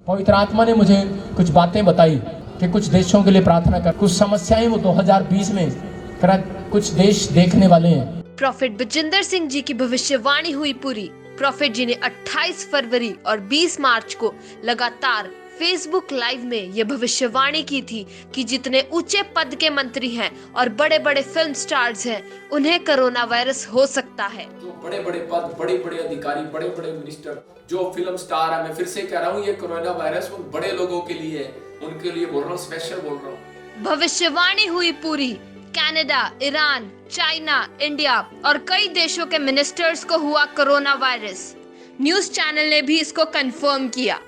पवित्र आत्मा ने मुझे कुछ बातें बताई कि कुछ देशों के लिए प्रार्थना कर, कुछ समस्याएं वो 2020 में कुछ देश देखने वाले हैं। प्रॉफेट बजिंदर सिंह जी की भविष्यवाणी हुई पूरी। प्रॉफेट जी ने 28 फरवरी और 20 मार्च को लगातार फेसबुक लाइव में ये भविष्यवाणी की थी कि जितने ऊंचे पद के मंत्री हैं और बड़े बड़े फिल्म स्टार्स हैं, उन्हें कोरोना वायरस हो सकता है। जो बड़े बड़े पद, बड़े बड़े अधिकारी, बड़े बड़े मिनिस्टर, जो फिल्म स्टार है, मैं फिर से कह रहा हूँ, ये कोरोना वायरस उन बड़े लोगों के लिए है, उनके लिए बोल रहा हूँ, स्पेशल बोल रहा हूँ। भविष्यवाणी हुई पूरी। कनाडा, ईरान, चाइना, इंडिया और कई देशों के मिनिस्टर्स को हुआ कोरोना वायरस। न्यूज चैनल ने भी इसको कंफर्म किया।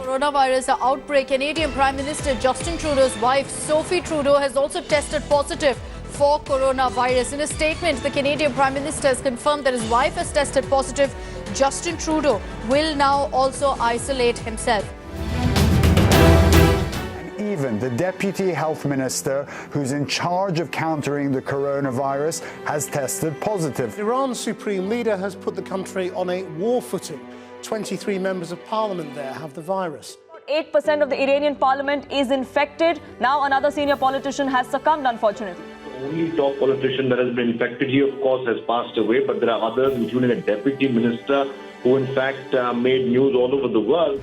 Coronavirus outbreak. Canadian Prime Minister Justin Trudeau's wife Sophie Trudeau has also tested positive for coronavirus. In a statement, the Canadian Prime Minister has confirmed that his wife has tested positive. Justin Trudeau will now also isolate himself. Even the Deputy Health Minister, who's in charge of countering the coronavirus, has tested positive. Iran's supreme leader has put the country on a war footing. 23 members of parliament there have the virus. 8% of the Iranian parliament is infected. Now another senior politician has succumbed, unfortunately. The only top politician that has been infected, he of course has passed away, but there are others, including a deputy minister, who in fact made news all over the world.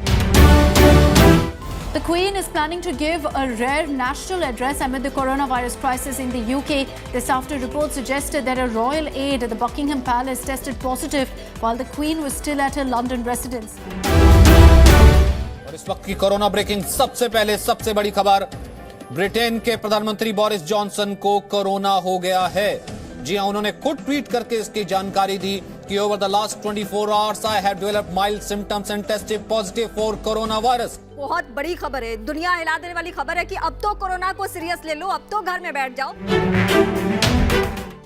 The Queen is planning to give a rare national address amid the coronavirus crisis in the UK. This after reports suggested that a royal aide at the Buckingham Palace tested positive while the Queen was still at her London residence. और इस वक्त की corona breaking सबसे पहले सबसे बड़ी खबर, Britain के प्रधानमंत्री बोरिस जॉनसन को कोरोना हो गया है। जी हां, उन्होंने खुद ट्वीट करके इसकी जानकारी दी कि over the last 24 hours I have developed mild symptoms and tested positive for corona virus. बहुत बड़ी खबर है, दुनिया हिला देने वाली खबर है कि अब तो कोरोना को सीरियस ले लो, अब तो घर में बैठ जाओ।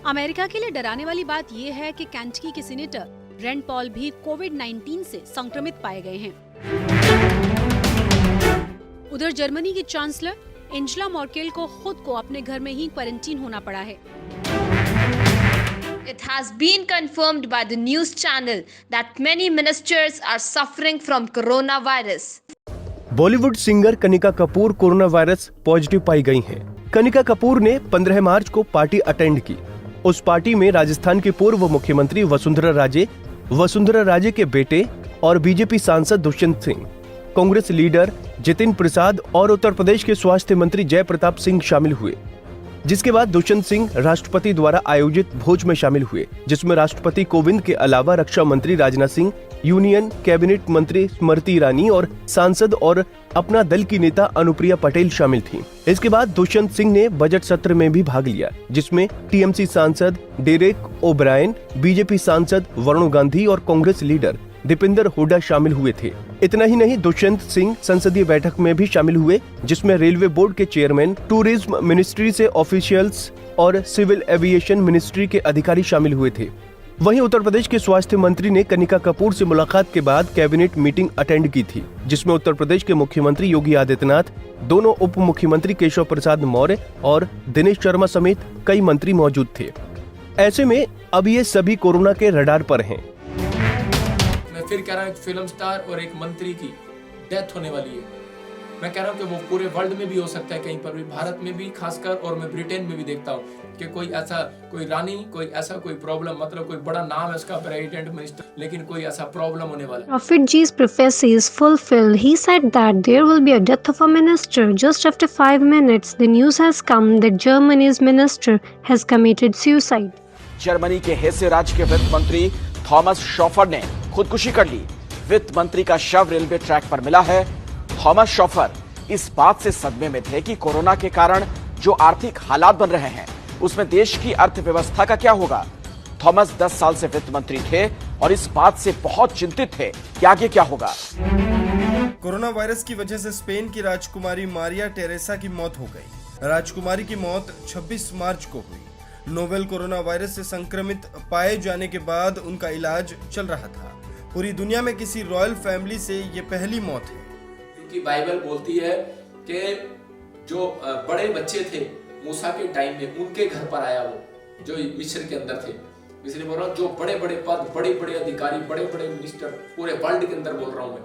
अमेरिका के लिए डराने वाली बात यह है कि केंटकी के सीनेटर रैंड पॉल भी कोविड-19 से संक्रमित पाए गए हैं। उधर जर्मनी की चांसलर एंजेला मर्केल को खुद को अपने घर में ही क्वारंटीन होना पड़ा है। It has been confirmed by the news channel that many ministers are suffering from coronavirus. Bollywood singer Kanika Kapoor corona virus positive पाई गई हैं। कनिका कपूर ने 15 मार्च को पार्टी अटेंड की। उस पार्टी में राजस्थान के पूर्व मुख्यमंत्री वसुंधरा राजे के बेटे और बीजेपी सांसद दुष्यंत सिंह, कांग्रेस लीडर जितिन प्रसाद और उत्तर प्रदेश के स्वास्थ्य मंत्री जय प्रताप सिंह शामिल हुए। जिसके बाद दुष्यंत सिंह राष्ट्रपति द्वारा आयोजित भोज में शामिल हुए, जिसमें राष्ट्रपति कोविंद के अलावा रक्षा मंत्री राजनाथ सिंह, यूनियन कैबिनेट मंत्री स्मृति ईरानी और सांसद और अपना दल की नेता अनुप्रिया पटेल शामिल थीं। इसके बाद दुष्यंत सिंह ने बजट सत्र में भी भाग लिया, जिसमें टीएमसी सांसद डेरेक ओब्रायन, बीजेपी सांसद वरुण गांधी और कांग्रेस लीडर दीपेंद्र हुड्डा शामिल हुए थे। इतना ही नहीं, दुष्यंत सिंह संसदीय बैठक में भी शामिल हुए, जिसमें रेलवे बोर्ड के चेयरमैन, टूरिज्म मिनिस्ट्री से ऑफिशियल्स और सिविल एविएशन मिनिस्ट्री के अधिकारी शामिल हुए थे। वहीं उत्तर प्रदेश के स्वास्थ्य मंत्री ने कनिका कपूर से मुलाकात के बाद कैबिनेट मीटिंग अटेंड की थी, जिसमें उत्तर प्रदेश के मुख्यमंत्री योगी आदित्यनाथ, दोनों उप मुख्यमंत्री केशव प्रसाद मौर्य और दिनेश शर्मा समेत कई मंत्री मौजूद थे। ऐसे में अब ये सभी कोरोना के रडार पर हैं। मैं फिर कह रहा हूँ, एक फिल्म स्टार और एक मंत्री की डेथ होने वाली है। मैं कह रहा हूँ कि वो पूरे वर्ल्ड में भी हो सकता है, कहीं पर भी, भारत में भी खासकर, और मैं ब्रिटेन में भी देखता हूँ कि कोई ऐसा कोई रानी, कोई ऐसा कोई प्रॉब्लम, मतलब कोई बड़ा नाम है उसका, प्रेसिडेंट, मिनिस्टर, लेकिन कोई ऐसा प्रॉब्लम होने वाला है। Prophet G's prophecy is fulfilled. He said that there will be a death of a minister. Just after 5 minutes, the news has come that Germany's minister has committed suicide. Germany के हेसे राज्य के वित्त मंत्री Thomas chauffeur ने खुदकुशी कर ली। वित्त मंत्री का शव रेलवे ट्रैक पर मिला है। थॉमस शॉफर इस बात से सदमे में थे कि कोरोना के कारण जो आर्थिक हालात बन रहे हैं, उसमें देश की अर्थव्यवस्था का क्या होगा। थॉमस 10 साल से वित्त मंत्री थे और इस बात से बहुत चिंतित थे कि आगे क्या होगा। कोरोना वायरस की वजह से स्पेन की राजकुमारी मारिया टेरेसा की मौत हो गई। राजकुमारी की मौत 26 मार्च को हुई। नोवेल कोरोना वायरस से संक्रमित पाए जाने के बाद उनका इलाज चल रहा था। पूरी दुनिया में किसी रॉयल फैमिली से ये पहली मौत है। क्योंकि बाइबल बोलती है कि जो बड़े बच्चे थे मूसा के टाइम में, उनके घर पर आया वो, जो मिस्र के अंदर थे। इसलिए बोल रहा हूँ, जो बड़े बड़े पद, बड़े बड़े अधिकारी, बड़े बड़े मिनिस्टर, पूरे वर्ल्ड के अंदर बोल रहा हूँ मैं,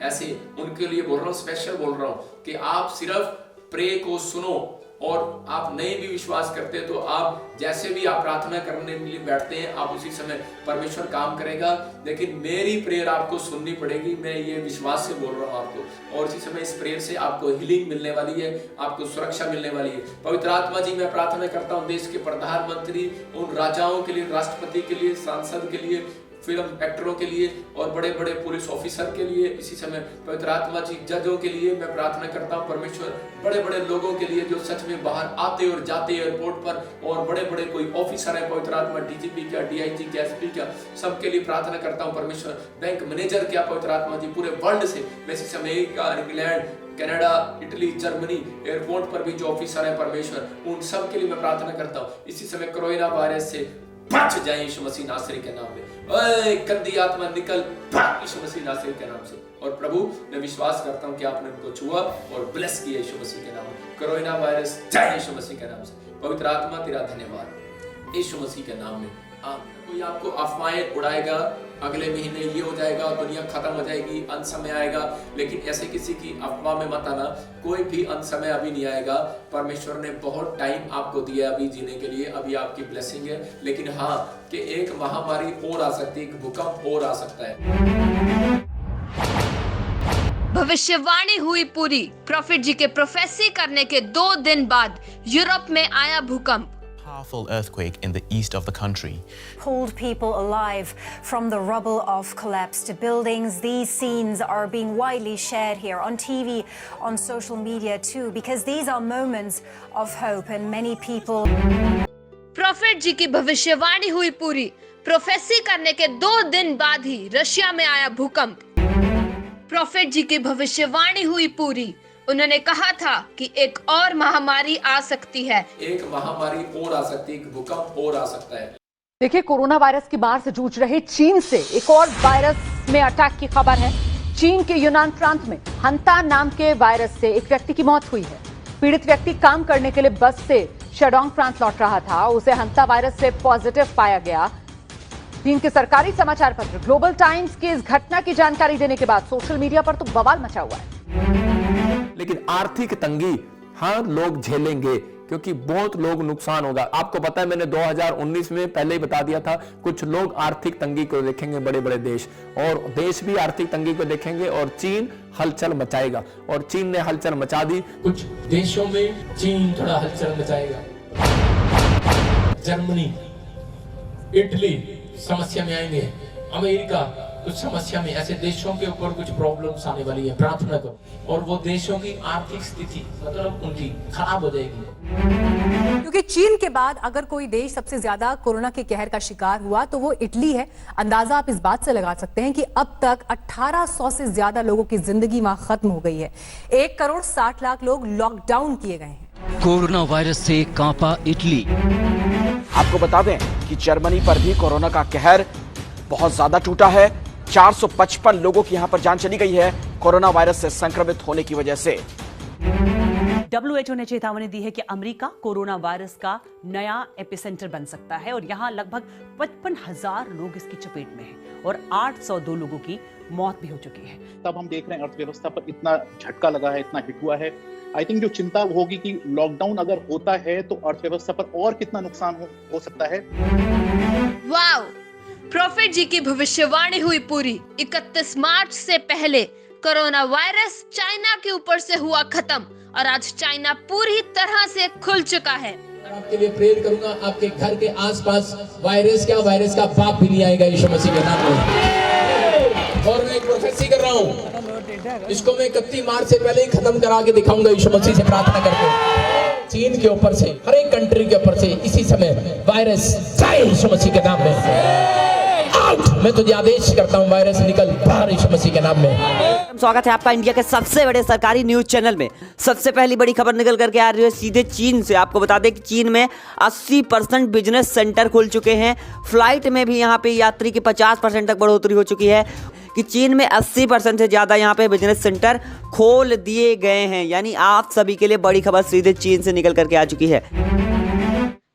ऐसे उनके लिए बोल रहा हूँ, स्पेशल बोल रहा हूँ कि आप सिर्फ प्रे को सुनो और आप नहीं भी विश्वास करते तो आप जैसे भी आप प्रार्थना करने के लिए बैठते हैं, आप उसी समय परमेश्वर काम करेगा। लेकिन मेरी प्रेयर आपको सुननी पड़ेगी, मैं ये विश्वास से बोल रहा हूँ आपको। और इसी समय इस प्रेयर से आपको हीलिंग मिलने वाली है, आपको सुरक्षा मिलने वाली है। पवित्र आत्मा जी, मैं प्रार्थना करता हूँ देश के प्रधानमंत्री, उन राजाओं के लिए, राष्ट्रपति के लिए, सांसद के लिए, फिल्म एक्टरों के लिए और बड़े बड़े पुलिस ऑफिसर के लिए, इसी समय पवित्र आत्मा जी जजों के लिए मैं प्रार्थना करता हूँ परमेश्वर, बड़े बड़े लोगों के लिए जो सच में बाहर आते और जाते एयरपोर्ट पर, और बड़े बड़े कोई ऑफिसर है पवित्र आत्मा, डीजीपी का, डीआईजी का, एसपी का, सबके लिए प्रार्थना करता हूँ परमेश्वर। बैंक मैनेजर क्या पवित्र आत्मा जी, पूरे वर्ल्ड से, वैसे समय England, Canada, Italy, Germany, airport पर भी जो ऑफिसर है परमेश्वर, उन सब के लिए मैं प्रार्थना करता हूँ। इसी समय कोरोना वायरस से बच जाए यीशु मसीह नासरी के नाम में। ओए गंदी आत्मा निकल भाग यीशु मसीह नासरी के नाम से। और प्रभु, मैं विश्वास करता हूँ कि आपने उनको छुआ और ब्लेस किया यीशु मसीह के नाम में। कोरोना वायरस जाए यीशु मसीह के नाम से। पवित्र आत्मा तेरा धन्यवाद यीशु मसीह के नाम में। कोई आपको अफवाहें उड़ाएगा, अगले महीने ये हो जाएगा, दुनिया खत्म हो जाएगी, अंत समय आएगा, लेकिन ऐसे किसी की अफवाह में मत आना। कोई भी अंत समय अभी नहीं आएगा। परमेश्वर ने बहुत टाइम आपको दिया अभी जीने के लिए, अभी आपकी ब्लेसिंग है। लेकिन हाँ, कि एक महामारी और आ सकती है, एक भूकंप और आ सकता है। भविष्यवाणी हुई पूरी। प्रॉफिट जी के प्रोफेसी करने के 2 दिन बाद यूरोप में आया भूकंप। Powerful earthquake in the east of the country pulled people alive from the rubble of collapsed buildings. These scenes are being widely shared here on TV, on social media too, because these are moments of hope and many people. Prophet ji की भविष्यवाणी हुई पूरी। Prophecy करने के 2 दिन बाद ही Russia में आया भूकंप। प्रॉफिट जी की भविष्यवाणी हुई पूरी। उन्होंने कहा था कि एक और महामारी आ सकती है, एक महामारी और आ सकती है, एक भूकंप और आ सकता है। देखिए, कोरोना वायरस की मार से जूझ रहे चीन से एक और वायरस में अटैक की खबर है। चीन के यूनान प्रांत में हंता नाम के वायरस से एक व्यक्ति की मौत हुई है। पीड़ित व्यक्ति काम करने के लिए बस से शेडोंग प्रांत लौट रहा था। उसे हंता वायरस से पॉजिटिव पाया गया। चीन के सरकारी समाचार पत्र ग्लोबल टाइम्स की इस घटना की जानकारी देने के बाद सोशल मीडिया पर तो बवाल मचा हुआ है। लेकिन आर्थिक तंगी हाँ लोग झेलेंगे, क्योंकि बहुत लोग नुकसान होगा। आपको पता है, मैंने 2019 में पहले ही बता दिया था, कुछ लोग आर्थिक तंगी को देखेंगे, बड़े बड़े देश, और देश भी आर्थिक तंगी को देखेंगे, और चीन हलचल मचाएगा। और चीन ने हलचल मचा दी। कुछ देशों में चीन थोड़ा हलचल मचाएगा। जर्मनी, इटली समस्या में आएंगे, अमेरिका कुछ समस्या में, ऐसे देशों के ऊपर कुछ प्रॉब्लम्स आने वाली है। प्रार्थना करो, और वो देशों की आर्थिक स्थिति मतलब उनकी खराब हो जाएगी। क्योंकि चीन के बाद अगर कोई देश सबसे ज्यादा कोरोना के कहर का शिकार हुआ तो वो इटली है। अंदाजा आप इस बात से लगा सकते हैं कि अब तक 1800 से ज्यादा लोगों की जिंदगी वहां खत्म हो गई है। 1 करोड़ 60 लाख लोग लॉकडाउन किए गए हैं। कोरोना वायरस से कांपा इटली। आपको बता दें कि जर्मनी पर भी कोरोना का कहर बहुत ज्यादा टूटा है। 455 लोगों की यहां पर जान चली गई है कोरोना वायरस से संक्रमित होने की वजह से। WHO ने चेतावनी दी है कि अमेरिका कोरोना वायरस का नया एपिसेंटर बन सकता है और यहां लगभग 55,000 लोग इसकी चपेट में हैं और 802 लोगों की मौत भी हो चुकी है। तब हम देख रहे हैं अर्थव्यवस्था पर इतना झटका लगा है, इतना हिट हुआ है। आई थिंक जो चिंता होगी कि लॉकडाउन अगर होता है तो अर्थव्यवस्था पर और कितना नुकसान हो सकता है। वाओ, प्रॉफिट जी की भविष्यवाणी हुई पूरी। 31 मार्च से पहले कोरोना वायरस चाइना के ऊपर से हुआ खत्म और आज चाइना पूरी तरह से खुल चुका है। आपके लिए प्रेयर करूंगा, आपके घर के आसपास वायरस का बाप भी नहीं आएगा यीशु मसीह के नाम में। और मैं एक प्रोफेसी कर रहा हूँ, इसको मैं 31 मार्च से पहले ही खत्म करा के दिखाऊंगा यीशु मसीह से प्रार्थना करके। चीन के ऊपर से, हर एक कंट्री के ऊपर से इसी समय वायरस जाए यीशु मसीह के नाम में। मैं तुझे आदेश करता हूँ, वायरस निकल बाहर यीशु मसीह के नाम में। स्वागत है आपका इंडिया के सबसे बड़े सरकारी न्यूज चैनल में। सबसे पहली बड़ी खबर निकल करके आ रही है सीधे चीन से। आपको बता दें कि चीन में 80% बिजनेस सेंटर खुल चुके हैं। फ्लाइट में भी यहाँ पे यात्री की 50% तक बढ़ोतरी हो चुकी है कि चीन में 80% से ज़्यादा यहाँ पे बिजनेस सेंटर खोल दिए गए हैं। यानी आप सभी के लिए बड़ी खबर सीधे चीन से निकल करके आ चुकी है।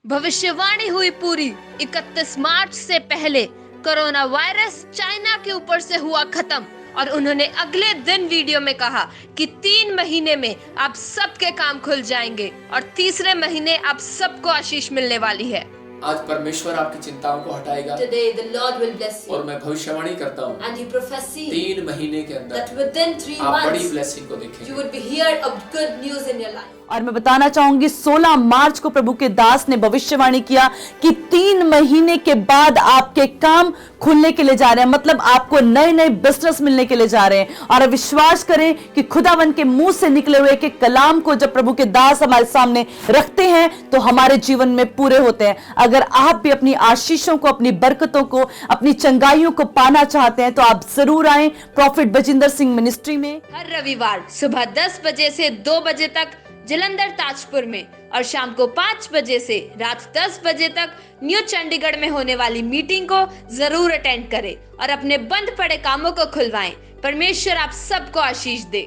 भविष्यवाणी हुई पूरी। 31 मार्च से पहले कोरोना वायरस चाइना के ऊपर से हुआ खत्म और उन्होंने अगले दिन वीडियो में कहा कि 3 महीने में आप सबके काम खुल जाएंगे और तीसरे महीने आप सबको आशीष मिलने वाली है। आज परमेश्वर आपकी चिंताओं को हटाएगा। Today the Lord will bless you. और मैं भविष्यवाणी करता हूँ And he prophesied 3 महीने के अंदर that within 3 आप बड़ी months ब्लेसिंग को देखेंगे। you would be hear of good news in your life. और मैं बताना चाहूंगी 16 मार्च को प्रभु के दास ने भविष्यवाणी किया कि 3 महीने के बाद आपके काम खुलने के लिए जा रहे हैं, मतलब आपको नए नए बिजनेस मिलने के लिए जा रहे हैं। और विश्वास करें कि खुदावन के मुंह से निकले हुए के कलाम को जब प्रभु के दास हमारे सामने रखते हैं तो हमारे जीवन में पूरे होते हैं। अगर आप भी अपनी आशीषों को, अपनी बरकतों को, अपनी चंगाइयों को पाना चाहते हैं तो आप जरूर आए प्रॉफिट बजिंदर सिंह मिनिस्ट्री में। हर रविवार सुबह 10 बजे से 2 बजे तक जलंधर ताजपुर में और शाम को 5 बजे से रात 10 बजे तक न्यू चंडीगढ़ में होने वाली मीटिंग को जरूर अटेंड करें और अपने बंद पड़े कामों को खुलवाएं। परमेश्वर आप सबको आशीष दे।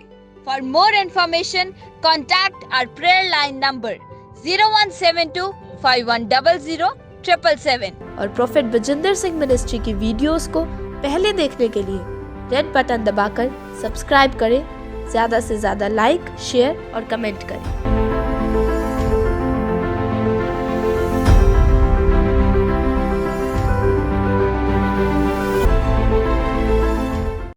For more information contact our prayer line number 0172 5100 777 और प्रॉफिट बजिंदर सिंह मिनिस्ट्री की वीडियोस को पहले देखने के लिए रेड बटन दबाकर सब्सक्राइब करें, ज्यादा से ज्यादा लाइक, शेयर और कमेंट करें।